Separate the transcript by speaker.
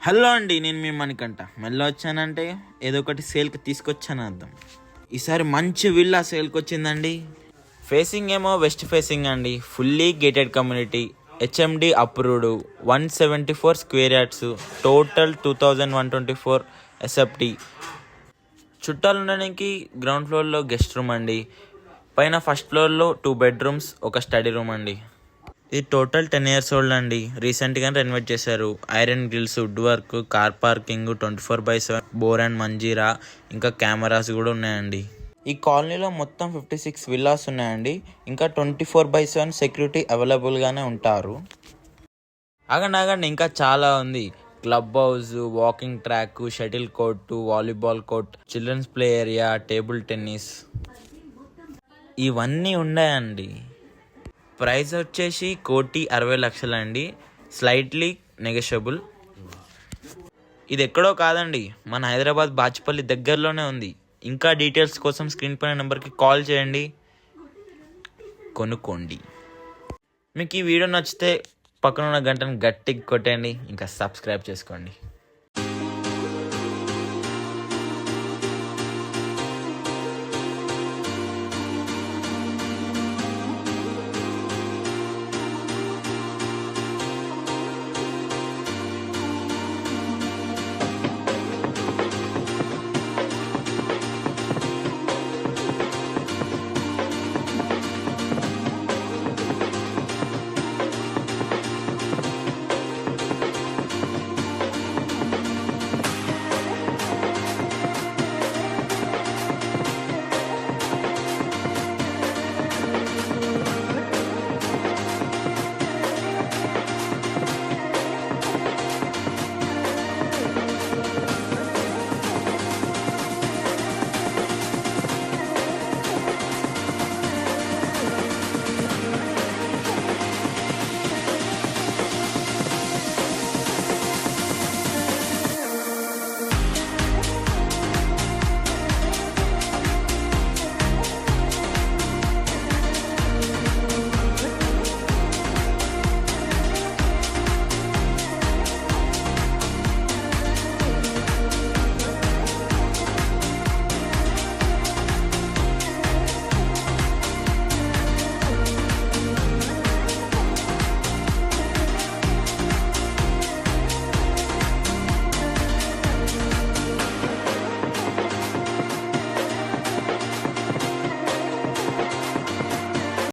Speaker 1: Hello అండి, నేను మీ మణికంఠ. మళ్ళీ వచ్చానంటే ఏదో ఒకటి సేల్కి తీసుకొచ్చాను అర్థం. ఈసారి మంచి విల్లా సేల్కి వచ్చిందండి. ఫేసింగ్ ఏమో వెస్ట్ ఫేసింగ్ అండి, fully gated community, HMD approved, 174 square yards, total 2124 SFT. చుట్టాలు ఉండడానికి గ్రౌండ్ ఫ్లోర్లో గెస్ట్ రూమ్ అండి, పైన ఫస్ట్ ఫ్లోర్లో 2 బెడ్రూమ్స్, ఒక స్టడీ రూమ్ అండి. ఇది టోటల్ 10 years ఓల్డ్ అండి. రీసెంట్గా రెనోవేట్ చేశారు. Iron grills, wood work, car parking, 24/7 bore and Manjeera, ఇంకా కెమెరాస్ కూడా ఉన్నాయండి. ఈ కాలనీలో మొత్తం 56 విల్లాస్ ఉన్నాయండి. ఇంకా 24/7 సెక్యూరిటీ అవైలబుల్గానే ఉంటారు. ఆగండి, ఇంకా చాలా ఉంది. Club house, walking track, shuttle court, volleyball court, children's play area, table tennis, ఇవన్నీ ఉన్నాయండి. ప్రైస్ వచ్చేసి 1,60,00,000 అండి, స్లైట్లీ నెగోషియబుల్. ఇది ఎక్కడో కాదండి, మన హైదరాబాద్ బాచుపల్లి దగ్గరలోనే ఉంది. ఇంకా డీటెయిల్స్ కోసం స్క్రీన్ పైన నెంబర్కి కాల్ చేయండి, కొనుక్కోండి. మీకు ఈ వీడియో నచ్చితే పక్కన ఉన్న గంటను గట్టిగా కొట్టండి, ఇంకా సబ్స్క్రైబ్ చేసుకోండి.